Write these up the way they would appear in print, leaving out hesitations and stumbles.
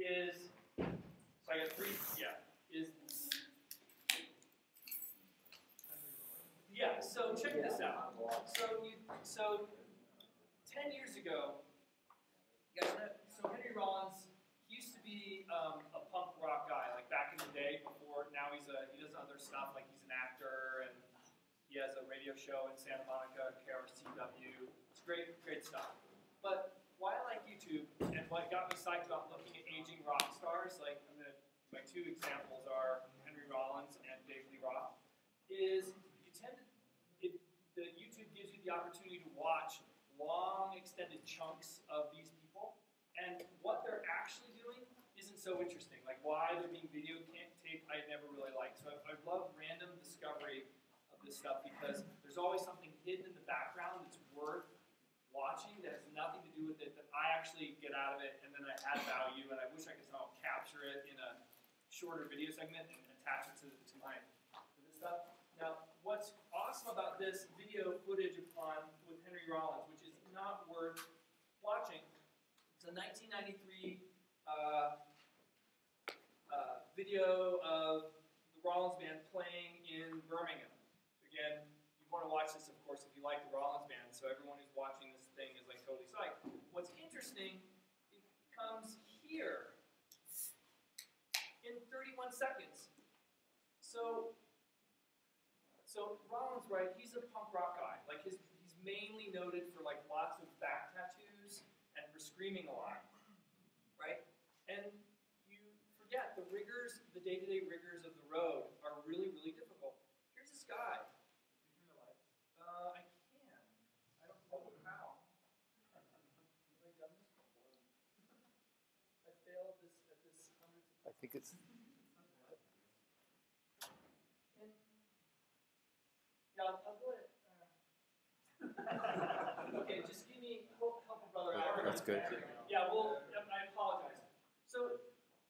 is, so I got three, so check this out. So 10 years ago, you guys know, so Henry Rollins, he used to be a punk rock guy, like back in the day before, now he does other stuff, like he's an actor, and he has a radio show in Santa Monica, KRCW. It's great stuff. But why I like YouTube, and what got me psyched about looking at aging rock stars, like my two examples are Henry Rollins and David Lee Roth, is the YouTube gives you the opportunity to watch long extended chunks of these people, and what they're actually doing isn't so interesting. Like why they're being videotaped, I never really liked. So I love random discovery of this stuff because there's always something hidden in the background that's worth watching that has nothing to do with it that I actually get out of it, and then I add value, and I wish I could somehow capture it in a shorter video segment and attach it to this stuff. Now, what's awesome about this video footage with Henry Rollins, which is not worth watching, it's a 1993 video of the Rollins Band playing in Birmingham. Again, you want to watch this, of course, if you like the Rollins Band, so everyone who's watching this thing is like totally psyched. What's interesting, it comes here in 31 seconds. So Rollins, right, he's a punk rock guy. Like he's mainly noted for like lots of back tattoos and for screaming a lot, right? And you forget the rigors, the day-to-day rigors of the road are really, really difficult. Here's this guy. I can. I don't know how. Have I done this before? I failed this at this hundreds of times. I think it's. I'll go ahead. Okay, just give me, help a brother out. That's good. Yeah, well, I apologize. So,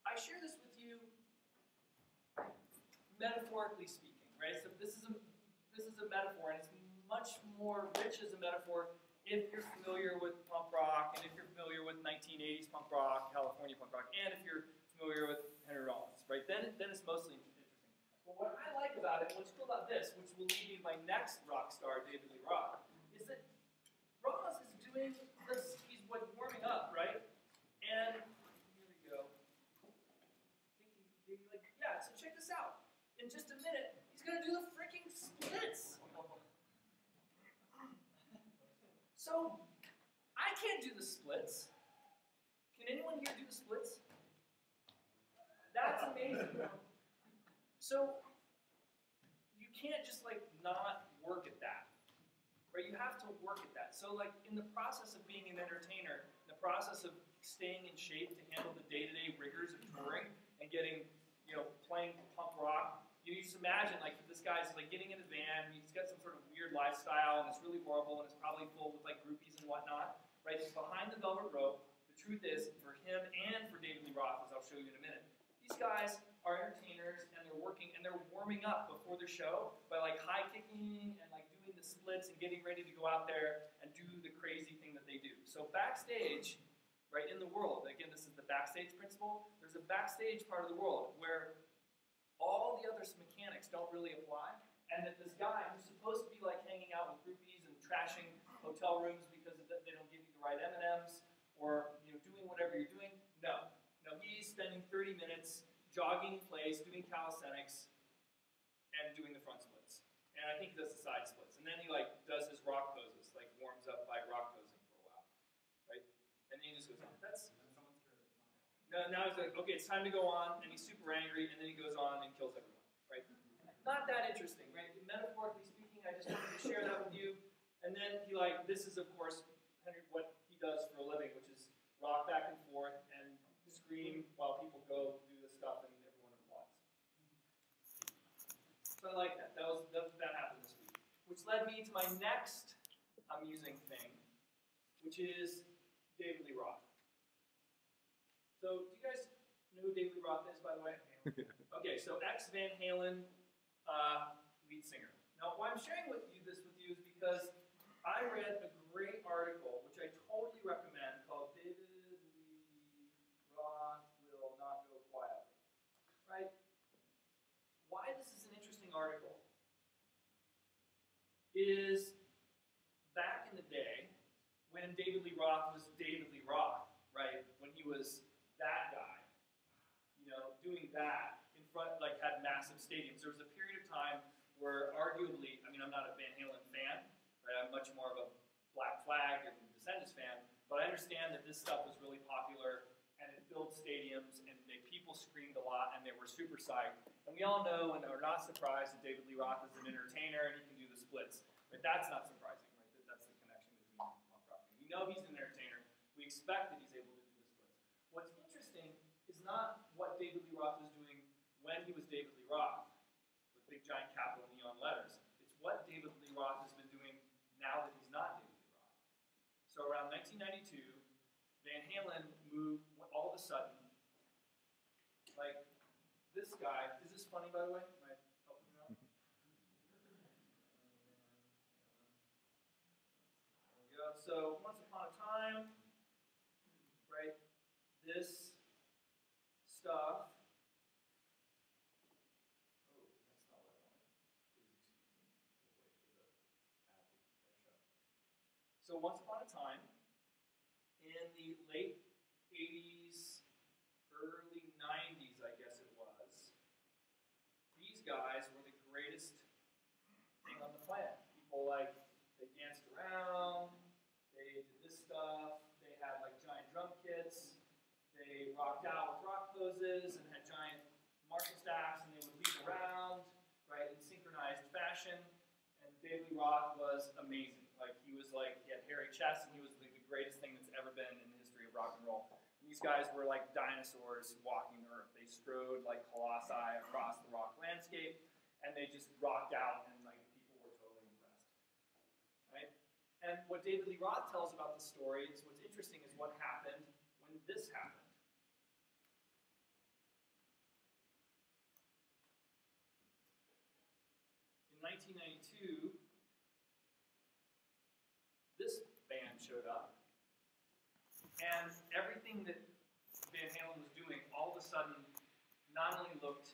I share this with you metaphorically speaking, right? So this is a metaphor, and it's much more rich as a metaphor if you're familiar with punk rock, and if you're familiar with 1980s punk rock, California punk rock, and if you're familiar with Henry Rollins, right? Then it's mostly interesting. But what I like about it, what's cool about this, which will lead me to my next rock star, David Lee Roth, is that Rollins is doing this, he's warming up, right? And here we go. Yeah, so check this out. In just a minute, he's going to do the freaking splits. So, I can't do the splits. Can anyone here do the splits? That's amazing. So, you can't just like not work at that, right? You have to work at that. So like in the process of being an entertainer, the process of staying in shape to handle the day-to-day rigors of touring and getting, playing punk rock, you just imagine like this guy's like getting in a van, he's got some sort of weird lifestyle and it's really horrible and it's probably full with like groupies and whatnot, right? He's behind the velvet rope. The truth is, for him and for David Lee Roth, as I'll show you in a minute, these guys are entertainers and they're working and they're warming up before the show by like high kicking and like doing the splits and getting ready to go out there and do the crazy thing that they do. So backstage, right, in the world, again, this is the backstage principle, there's a backstage part of the world where all the other mechanics don't really apply, and that this guy who's supposed to be like hanging out with groupies and trashing hotel rooms because they don't give you the right M&Ms or doing whatever you're doing, no, he's spending 30 minutes jogging in place, doing calisthenics, and doing the front splits. And I think he does the side splits. And then he like does his rock poses, like warms up by rock posing for a while, right? And then he just goes on. Now he's like, okay, it's time to go on, and he's super angry, and then he goes on and kills everyone, right? Not that interesting, right? Metaphorically speaking, I just wanted to share that with you. And then he this is of course what he does for a living, which is rock back and forth and scream while people go do the stuff and everyone applauds. So I like that. That happened this week. Which led me to my next amusing thing, which is David Lee Roth. So, do you guys know who David Lee Roth is, by the way? Okay, so ex-Van Halen lead singer. Now, why I'm sharing this with you is because I read a great article, which I totally recommend, called David Lee Roth Will is back in the day when David Lee Roth was David Lee Roth, right? When he was that guy, doing that in front, like had massive stadiums. There was a period of time where arguably, I mean, I'm not a Van Halen fan, right? I'm much more of a Black Flag and Descendants fan, but I understand that this stuff was really popular and it filled stadiums and people screamed a lot and they were super psyched. And we all know and are not surprised that David Lee Roth is an entertainer and he can do the splits. But that's not surprising, right? That's the connection between punk rock. We know he's an entertainer. We expect that he's able to do the splits. What's interesting is not what David Lee Roth was doing when he was David Lee Roth, with big giant capital neon letters. It's what David Lee Roth has been doing now that he's not David Lee Roth. So around 1992, Van Halen moved all of a sudden, like this guy. Is this funny, by the way? Am I helping you out? There we go. So once upon a time, right, this stuff. Oh, that's not what I wanted. Please excuse me. We'll wait for the ad to finish up. So once upon a time, in the late 80s, early 90s, I guess it was, these guys were the greatest thing on the planet. People they danced around, they did this stuff, they had like giant drum kits, they rocked out with rock poses and had giant martial staffs and they would leap around, right, in synchronized fashion. And David Lee Roth was amazing. He had hairy chest and he was the greatest thing that's ever been in the history of rock and roll. And these guys were like dinosaurs walking the earth. They strode like colossi across the rock landscape and they just rocked out and people were totally impressed. Right? And what David Lee Roth tells about the story is what's interesting is what happened when this happened. In 1992, this band showed up. And everything that Van Halen was doing all of a sudden not only looked,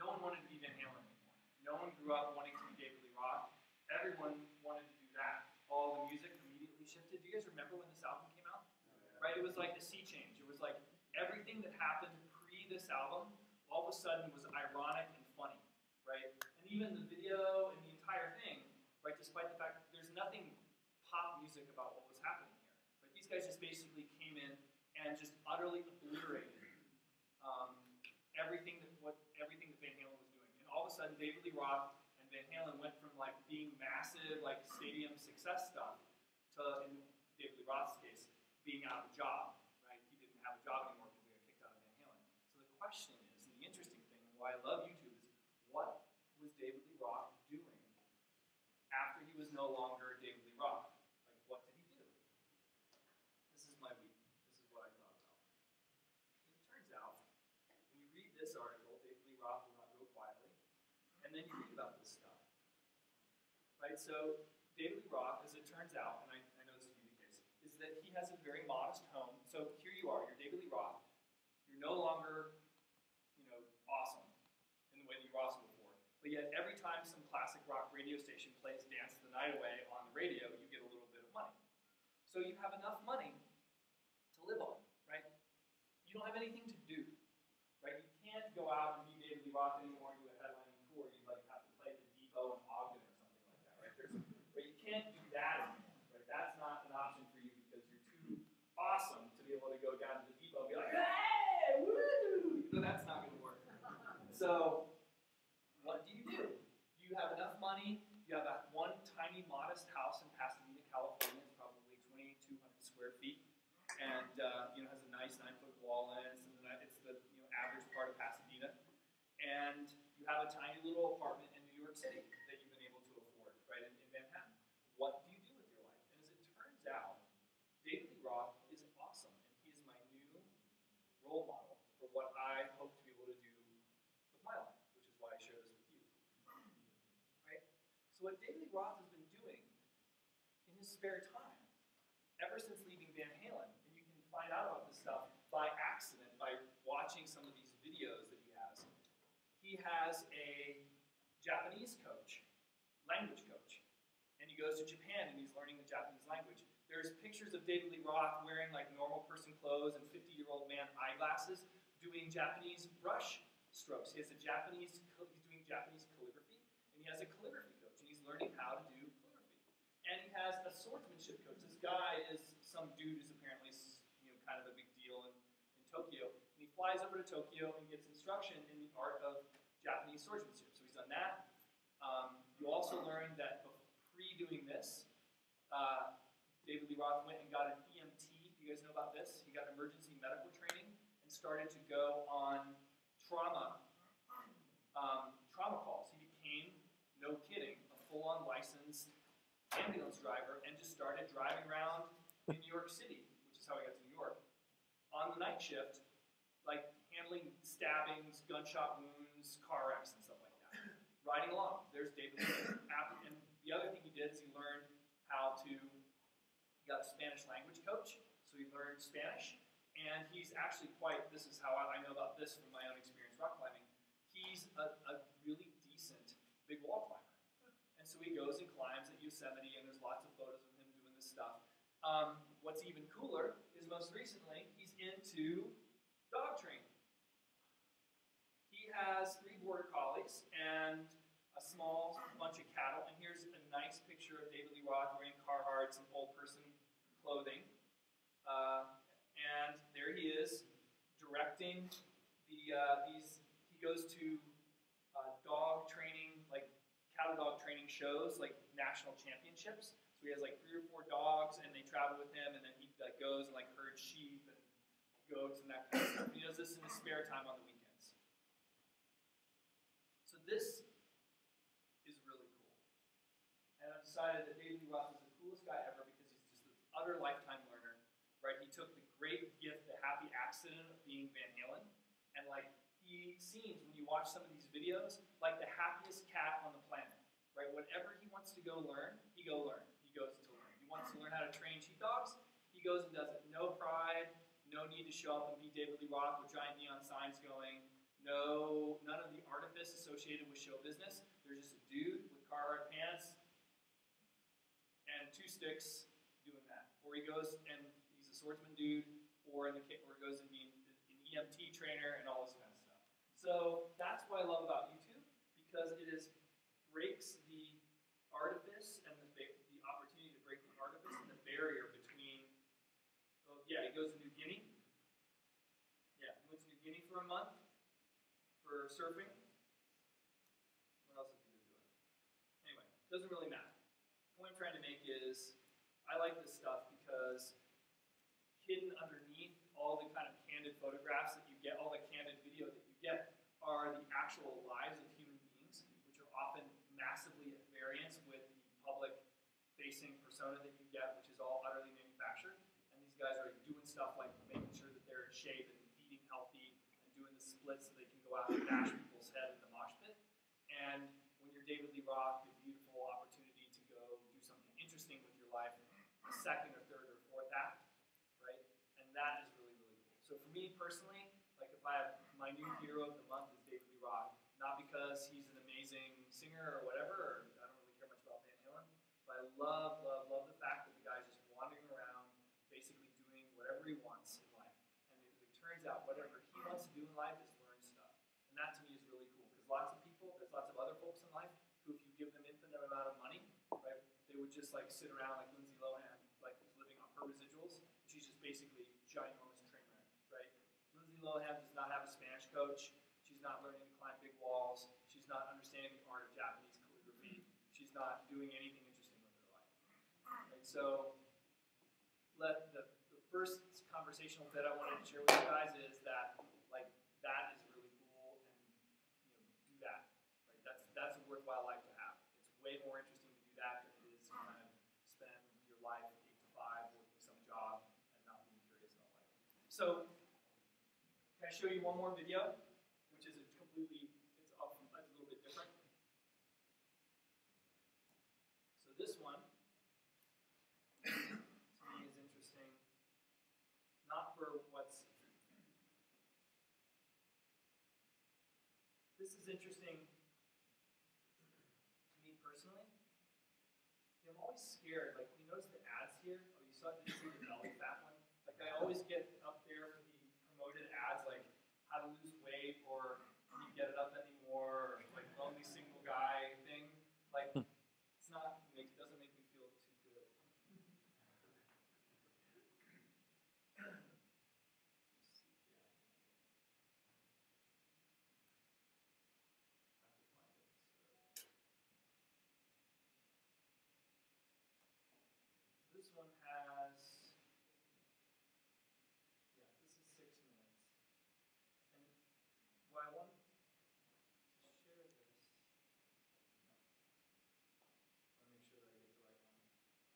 no one wanted to be Van Halen anymore. No one grew up wanting to be David Lee Roth. Everyone wanted to do that. All the music immediately shifted. Do you guys remember when this album came out? Right? It was like a sea change. It was like everything that happened pre this album all of a sudden was ironic and funny. Right? And even the video and the entire thing, right, despite the fact that there's nothing pop music about what was happening here. But these guys just basically came in and just utterly obliterated everything that Van Halen was doing. And all of a sudden, David Lee Roth and Van Halen went from being massive stadium success stuff to, in David Lee Roth's case, being out of a job. Right? He didn't have a job anymore because he got kicked out of Van Halen. So the question is, and the interesting thing, and why I love YouTube is, what was David Lee Roth doing after he was no longer David Lee Roth? What did he do? This is my week. This is what I thought about. It turns out, when you read this article, David Lee Roth will not go quietly, and then you read about this stuff. Right? So, David Lee Roth, as it turns out, and I know this will be the case, is that he has a very modest home. So here you are, you're David Lee Roth. You're no longer, awesome in the way that you were awesome before. But yet, every time some classic rock radio station plays Dance the Night Away on the radio, you get a little bit of money. So you have enough money to live on, right? You don't have anything to do, right? You can't go out and be David Lee Roth anymore and do a headlining tour. You have to play the Depot in Ogden or something like that, right? But you can't do that anymore, right? That's not an option for you because you're too awesome to be able to go down to the Depot and be like, hey, woo! That's not going to work. So what do? You have enough money. You have one tiny, modest house in Pasadena, California. It's probably 2,200 square feet, and has a nice 9-foot wall in it. It's the average part of Pasadena, and you have a tiny little apartment in New York City that you've been able to afford, right in Manhattan. What do you do with your life? And as it turns out, David Lee Roth is awesome, and he is my new role model for what I hope to be able to do with my life, which is why I share this with you. Right? So what David Lee Roth has been doing in his spare time, ever since leaving Van Halen, and you can find out about this stuff by accident, by watching some of these videos that he has a Japanese coach, language coach, goes to Japan and he's learning the Japanese language. There's pictures of David Lee Roth wearing like normal person clothes and 50-year-old man eyeglasses doing Japanese brush strokes. He's doing Japanese calligraphy, and he has a calligraphy coach, and he's learning how to do calligraphy. And he has a swordsmanship coach. This guy is some dude who's apparently kind of a big deal in Tokyo. And he flies over to Tokyo and gets instruction in the art of Japanese swordsmanship. So he's done that. You also learned that pre-doing this, David Lee Roth went and got an EMT. You guys know about this? He got emergency medical training and started to go on trauma calls. He became, no kidding, a full-on licensed ambulance driver and just started driving around in New York City, which is how he got to New York, on the night shift, like handling stabbings, gunshot wounds, car wrecks, and stuff like that. Riding along. There's David Lee. And the other thing he did is he learned how to, he got a Spanish language coach, so he learned Spanish. And he's actually this is how I know about this from my own experience rock climbing. He's a really decent big wall climber. And so he goes and climbs at Yosemite, and there's lots of photos of him doing this stuff. What's even cooler is most recently, he's into dog training. He has 3 border collies and a small bunch of cattle. And here's a nice picture of David Lee Roth wearing Carhartts and old person clothing. And there he is, directing he goes to dog training, like cattle dog training shows, like national championships. So he has like 3 or 4 dogs, and they travel with him, and then he goes and like herds sheep and goats and that kind of stuff. He does this in his spare time on the weekends. So this is really cool. And I've decided that David Lee Roth is the coolest guy ever because he's just this utter lifetime learner. Right? He took the great gift, the happy accident of being Van Halen, and like he seems, when you watch some of these videos, like the happiest cat on the planet. Right? Whatever he wants to go learn, he goes to learn. He wants to learn how to train sheepdogs, he goes and does it. No pride, no need to show up and be David Lee Roth with giant neon signs going. None of the artifice associated with show business. There's just a dude with Carhartt pants and 2 sticks doing that. Or he goes and he's a swordsman dude, or he goes and being an EMT trainer and all this kind of stuff. So that's what I love about YouTube, because it breaks the artifice and the opportunity to break the artifice and the barrier between. He goes to New Guinea. Yeah, he went to New Guinea for a month for surfing. What else has he been doing? Anyway, doesn't really matter. The point I'm trying to make is, I like this stuff because hidden underneath all the kind of candid photographs that you get, all the candid video that you get, are the actual lives of human beings, which are often massively at variance with the public-facing persona that you get, which is all utterly manufactured. And these guys are doing stuff like making sure that they're in shape and eating healthy and doing the splits so they can go out and bash people's head in the mosh pit. And when you're David Lee Roth, the beautiful opportunity to go do something interesting with your life, the 2nd or 3rd or 4th act, right? And that is really, really cool. So for me personally, like if I have my new hero of the month is David Lee Roth, not because he's an amazing singer or whatever, or I don't really care much about Van Halen, but I love the fact that the guy's just wandering around, basically doing whatever he wants in life. And it turns out whatever he wants to do in life is learn stuff. And that to me is really cool, because there's lots of other folks in life who, if you give them infinite amount of money, right, they would just like sit around like Lindsay Lohan, like living off her residuals. She's just basically a ginormous train wreck, right? Lindsay Lohan does not have a Spanish coach. She's not learning to climb big walls. She's not understanding the art of Japanese calligraphy. She's not doing anything interesting with her life. Right? So the first conversational bit I wanted to share with you guys is that that is really cool, and do that. Right? That's a worthwhile life to have. It's way more interesting to do that than it is to kind of spend your life 8 to 5 working some job and not being curious about life. So can I show you one more video, which is it's a little bit different. So this one to me is interesting, not for what's. This is interesting to me personally. And I'm always scared. Like, you notice the ads here? Oh, you saw, did you see the belly fat one? Like, I always get up there for the promoted ads, like how to lose weight or can you get it up anymore, or like lonely single guy thing. Like, it's not, it doesn't make me feel too good. This one has, yeah, this is 6 minutes. And what I want to share this, I want to make sure that I get the right one.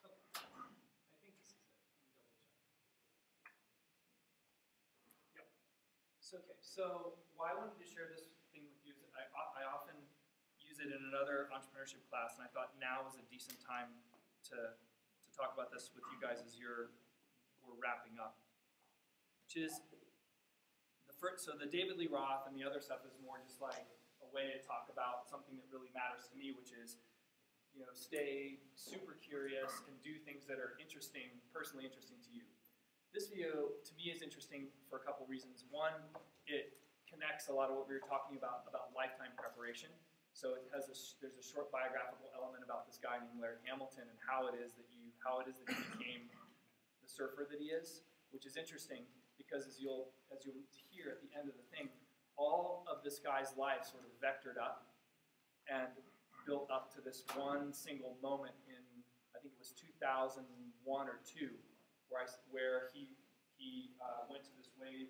Okay, I think this is it. Let me double check. Yep. So, okay, so why I wanted to share this thing with you is that I often use it in another entrepreneurship class, and I thought now is a decent time to talk about this with you guys as we're wrapping up. Which is the first, so the David Lee Roth and the other stuff is more just like a way to talk about something that really matters to me, which is, you know, stay super curious and do things that are interesting, personally interesting to you. This video, to me, is interesting for a couple reasons. One, it connects a lot of what we were talking about lifetime preparation. So it has there's a short biographical element about this guy named Laird Hamilton and how it is that he became the surfer that he is, which is interesting because as you'll hear at the end of the thing, all of this guy's life sort of vectored up and built up to this one single moment in, I think it was 2001 or 2, where he went to this wave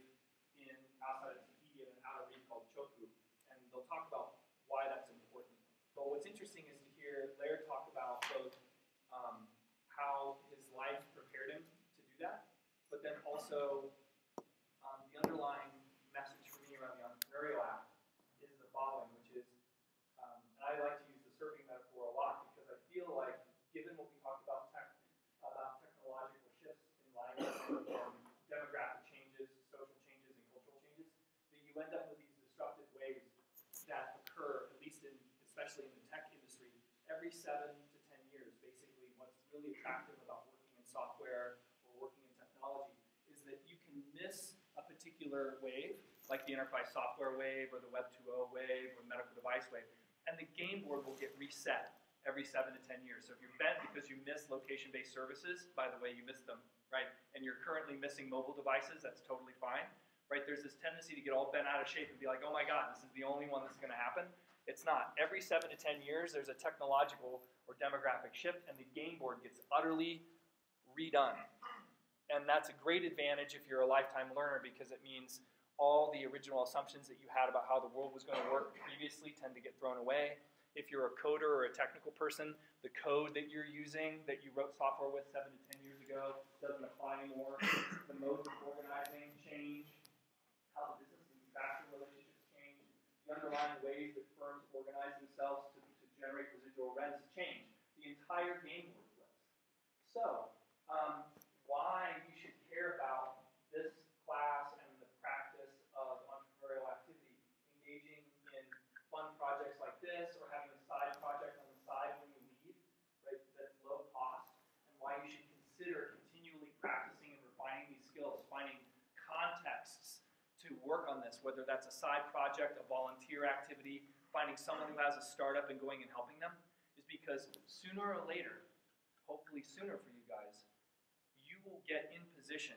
outside of Tahiti in an outer reef called Chopu, and they'll talk about why that's important. But what's interesting is to hear Laird talk about both how his life prepared him to do that, but then also the underlying message for me around the entrepreneurial act is the following, which is, and I like to use the surfing metaphor a lot because I feel like, given what we talked about technological shifts in language and demographic changes, social changes, and cultural changes, that you end up with these disruptive waves that occur, at least especially in the tech industry, every 7 to 10 years. Basically, what's really attractive about working in software or working in technology is that you can miss a particular wave, like the enterprise software wave or the Web 2.0 wave or medical device wave, and the game board will get reset every 7 to 10 years. So if you're bent because you miss location-based services, by the way, you missed them, right? And you're currently missing mobile devices, that's totally fine, right? There's this tendency to get all bent out of shape and be like, oh my God, this is the only one that's going to happen. It's not. Every 7 to 10 years, there's a technological or demographic shift, and the game board gets utterly redone. And that's a great advantage if you're a lifetime learner because it means all the original assumptions that you had about how the world was going to work previously tend to get thrown away. If you're a coder or a technical person, the code that you're using, that you wrote software with 7 to 10 years ago, doesn't apply anymore. The modes of organizing change. How the business and manufacturing relationships change. The underlying ways that firms organize themselves to generate residual rents change. The entire game board flips. So, why you should care about this class and the practice of entrepreneurial activity, engaging in fun projects like this or having a side project on the side when you leave, right, that's low cost, and why you should consider continually practicing and refining these skills, finding contexts to work on this, whether that's a side project, a volunteer activity, finding someone who has a startup and going and helping them, is because sooner or later, hopefully sooner for you guys, you will get in position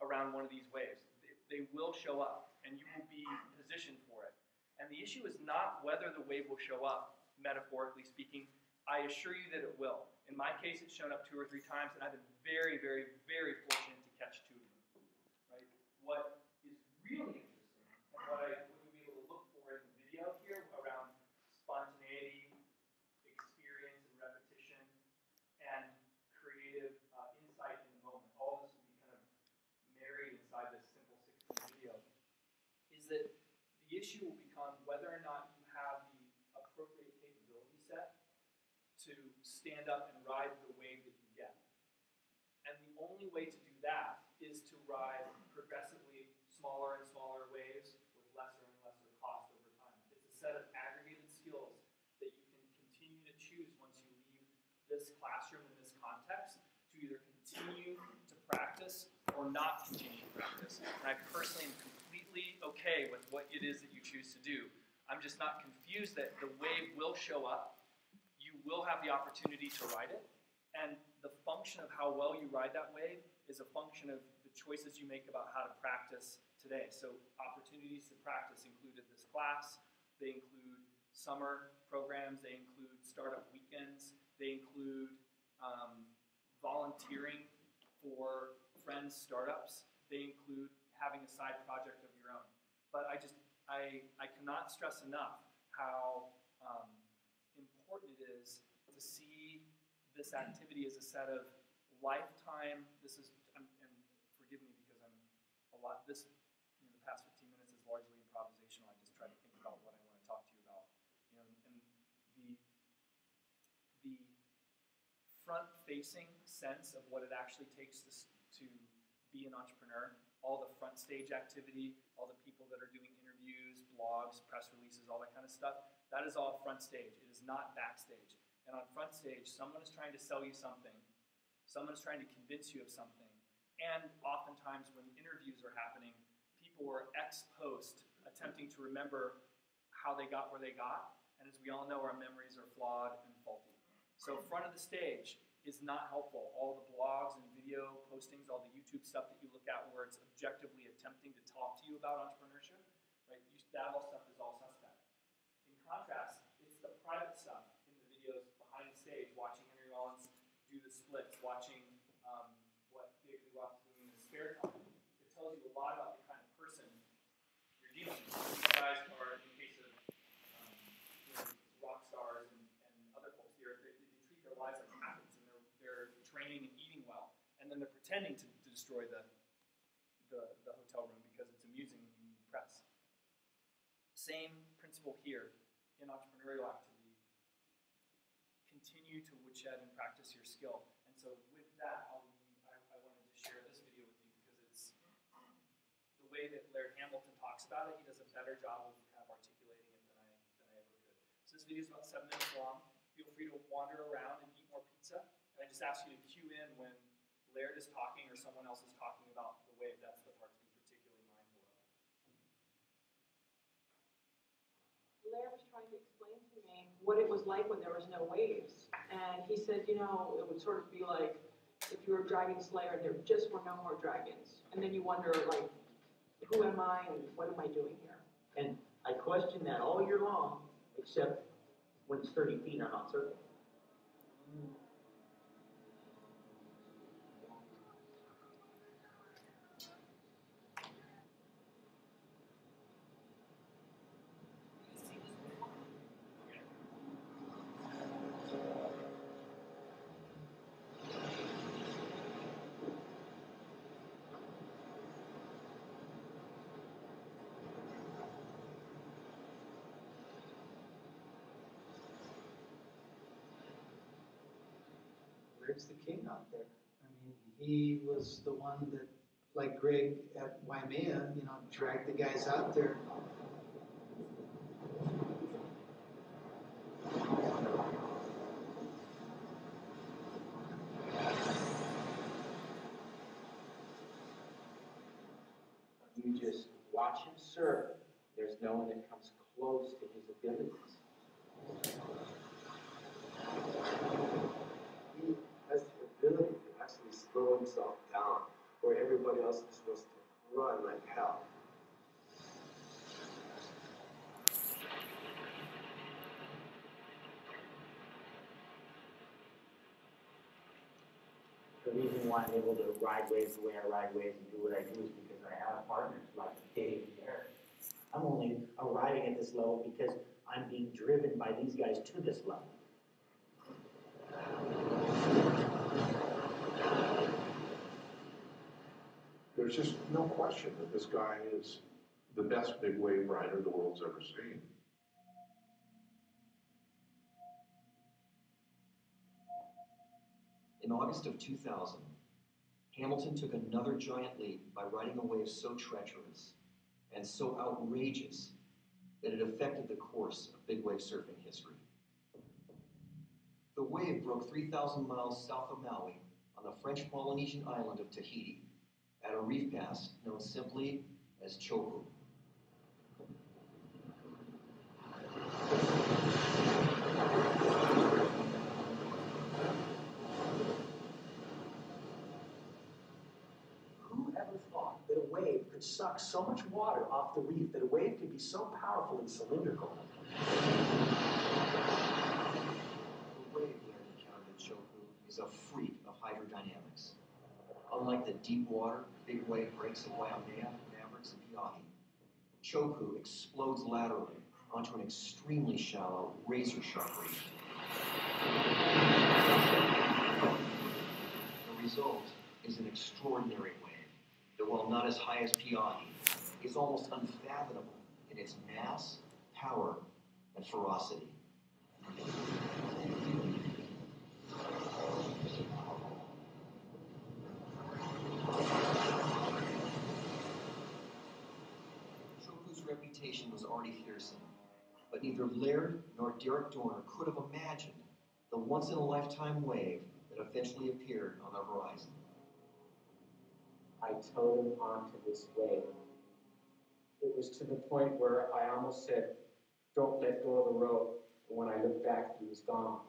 around one of these waves. They will show up, and you will be positioned for it. And the issue is not whether the wave will show up, metaphorically speaking. I assure you that it will. In my case, it's shown up 2 or 3 times, and I've been very, very, very fortunate to catch 2 of them. Right? What is really interesting, and what you'll be able to look for in the video here around spontaneity, experience, and repetition, and creative insight in the moment. All this will be kind of married inside this simple 6-minute video. Is that the issue will become whether or not you have the appropriate capability set to stand up and ride the wave that you get. And the only way to do that is to ride progressively smaller and smaller waves with lesser and lesser cost over time. It's a set of aggregated skills that you can continue to choose once you leave this classroom in this context to either continue to practice or not continue to practice. And I personally am completely okay with what it is that you choose to do. I'm just not confused that the wave will show up. You will have the opportunity to ride it. And the function of how well you ride that wave is a function of the choices you make about how to practice today. So opportunities to practice included this class. They include summer programs. They include startup weekends. They include volunteering for friends' startups. They include having a side project of your own. But I cannot stress enough how important it is to see this activity as a set of lifetime, and forgive me because I'm a lot, the past 15 minutes is largely improvisational. I just try to think about what I want to talk to you about. And the front-facing sense of what it actually takes to be an entrepreneur, all the front stage activity, all the people that are doing interviews, blogs, press releases, all that kind of stuff, that is all front stage. It is not backstage. And on front stage, someone is trying to sell you something. Someone is trying to convince you of something. And oftentimes when interviews are happening, people are ex post attempting to remember how they got where they got. And as we all know, our memories are flawed and faulty. So front of the stage is not helpful. All the blogs and video postings, all the YouTube stuff that you look at where it's objectively attempting to talk to you about entrepreneurship, right? That all stuff is all suspect. In contrast, it's the private stuff in the videos behind the stage, watching Henry Rollins do the splits, watching what David Lee Roth is doing in his spare time. It tells you a lot about the kind of person you're dealing with. These guys are, in case of rock stars and other folks here, they treat their lives like athletes, and they're training and eating well, and then they're pretending to destroy the hotel room because it's amusing when you need press. Same principle here in entrepreneurial activity. Continue to woodshed and practice your skill. And so with that, I wanted to share this video with you because it's the way that Laird Hamilton talks about it. He does a better job of kind of articulating it than I ever could. So this video is about 7 minutes long. Feel free to wander around and eat more pizza. And I just ask you to cue in when Laird is talking or someone else is talking about the wave. That's the part to be particularly mindful of. Laird was trying to explain to me what it was like when there was no waves. And he said, it would sort of be like if you were a dragon slayer and there just were no more dragons. And then you wonder, like, who am I and what am I doing here? And I question that all year long, except when it's 30 feet on hot surface. Greg's the king out there. I mean, he was the one that, like Greg at Waimea, dragged the guys out there. You just watch him serve. There's no one that comes close to his abilities. He has the ability to actually slow himself down, where everybody else is supposed to run like hell. The reason why I'm able to ride waves the way I ride waves and do what I do is because I have partners like Dave and Eric. I'm only arriving at this level because I'm being driven by these guys to this level. There's just no question that this guy is the best big wave rider the world's ever seen. In August of 2000, Hamilton took another giant leap by riding a wave so treacherous and so outrageous that it affected the course of big wave surfing history. The wave broke 3,000 miles south of Maui on the French Polynesian island of Tahiti at a reef pass known simply as Chopu. Who ever thought that a wave could suck so much water off the reef, that a wave could be so powerful and cylindrical? The wave Laird encountered at Chopu is a freak of hydrodynamics. Unlike the deep water, big wave breaks at Waimea, Mavericks, and Piahi, Chopu explodes laterally onto an extremely shallow, razor-sharp reef. The result is an extraordinary wave that, while not as high as Piahi, is almost unfathomable in its mass, power, and ferocity. Chopu's reputation was already fearsome, but neither Laird nor Derek Dorner could have imagined the once-in-a-lifetime wave that eventually appeared on the horizon. I towed him onto this wave. It was to the point where I almost said, "Don't let go of the rope." And when I looked back, he was gone.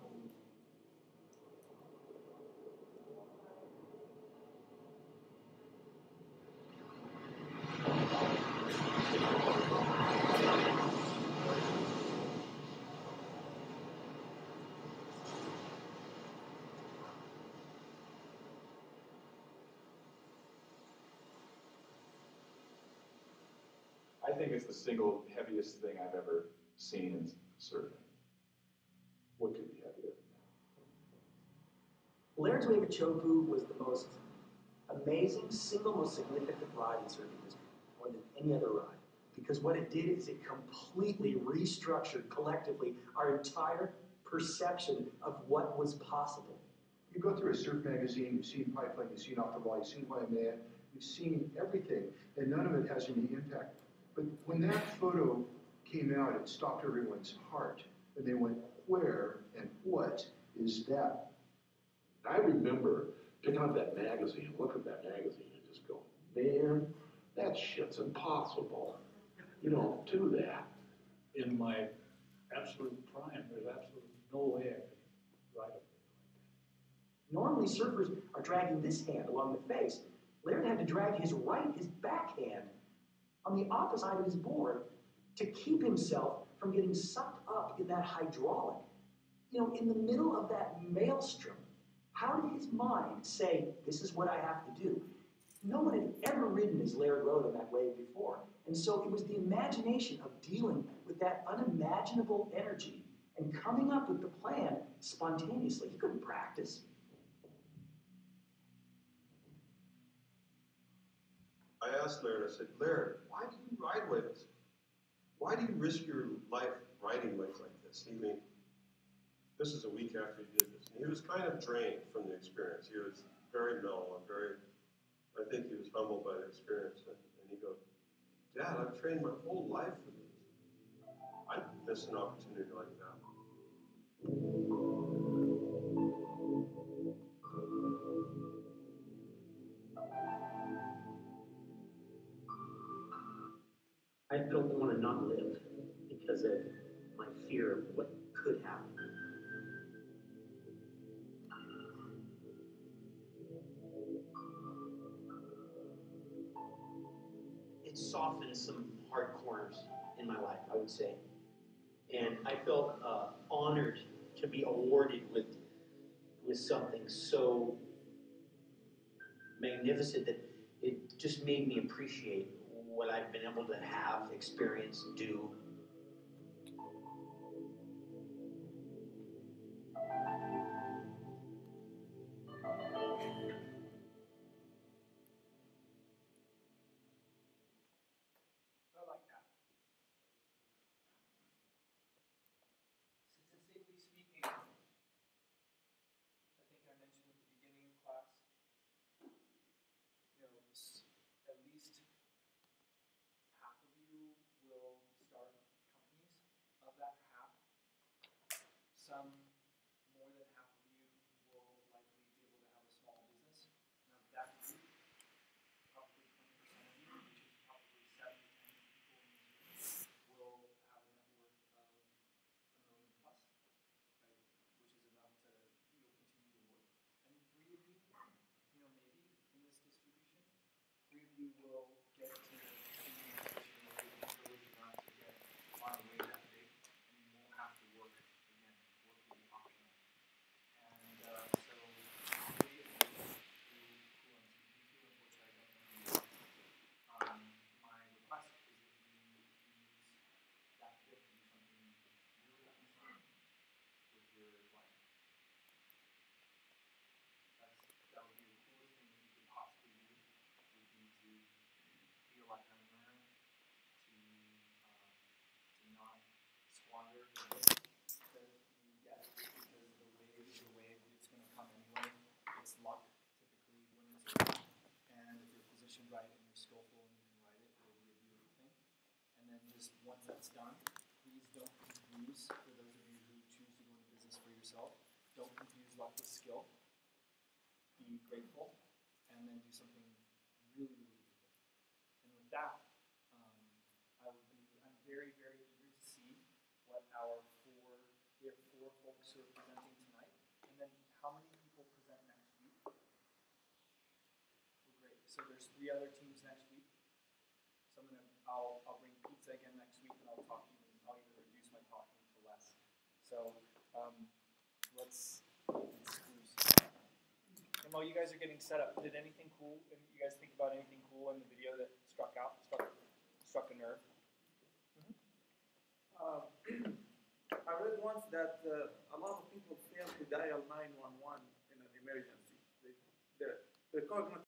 I think it's the single heaviest thing I've ever seen in surfing. What could be heavier? Laird's wave at Chopu was the most amazing, single most significant ride in surfing history, more than any other ride. Because what it did is it completely restructured collectively our entire perception of what was possible. You go through a surf magazine, you've seen Pipeline, you've seen Off the Wall, you've seen Waimea, you've seen everything, and none of it has any impact. But when that photo came out, it stopped everyone's heart, and they went, where and what is that? I remember picking up that magazine, looking at that magazine, and just go, man, that shit's impossible. You don't do that. In my absolute prime, there's absolutely no way I could ride it. Normally surfers are dragging this hand along the face. Laird had to drag his backhand, on the opposite side of his board to keep himself from getting sucked up in that hydraulic. You know, in the middle of that maelstrom, how did his mind say, this is what I have to do? No one had ever ridden as Laird rode on that wave before. And so it was the imagination of dealing with that unimaginable energy and coming up with the plan spontaneously. He couldn't practice. I asked Laird, I said, Laird, why do you ride waves? Why do you risk your life riding waves like this? He made, this is a week after he did this. And he was kind of drained from the experience. He was very mellow and I think he was humbled by the experience. And he goes, Dad, I've trained my whole life for this. I'd miss an opportunity like that. I don't want to not live because of my fear of what could happen. It softened some hard corners in my life, I would say. And I felt honored to be awarded with something so magnificent that it just made me appreciate what I've been able to have, experience, do. I like that. Statistically speaking, I think I mentioned at the beginning some, more than half of you will likely be able to have a small business. Now that group, probably 20% of you, which is probably 7 to 10 people in this room, will have a net worth of $1 million plus, right? Which is enough to, you'll continue to work. And 3 of you, you know, maybe in this distribution, 3 of you will get to be in a position where you can really not to get on the way that big, and you won't have to work again. Work will be optional. And so, 3 of you who I'm speaking to, and which I don't know you, my request is that you use that gift to do something really unseen with your life. That would be the coolest thing that you could possibly do, would be to be a lifetime learner, to not squander the gift that you get, because the wave is a wave, it's going to come anyway. It's luck, typically winners are luck. And if you're positioned right and you're skillful and you can ride it, it'll be a beautiful thing. And then just once that's done, please don't confuse, for those of you who choose to go into business for yourself, don't confuse luck with skill. Be grateful, and then do something really, really beautiful. And with that, I'm very, very eager to see what we have 4 folks who are presenting tonight, and then how many people present next week? Well, great. So there's 3 other teams next week. So I'll bring pizza again next week, and I'll even reduce my talking to less. So let's cruise. And while you guys are getting set up, did anything cool? You guys think about anything cool in the video that struck a nerve? I read once that a lot of people fail to dial 911 in an emergency. The cognitive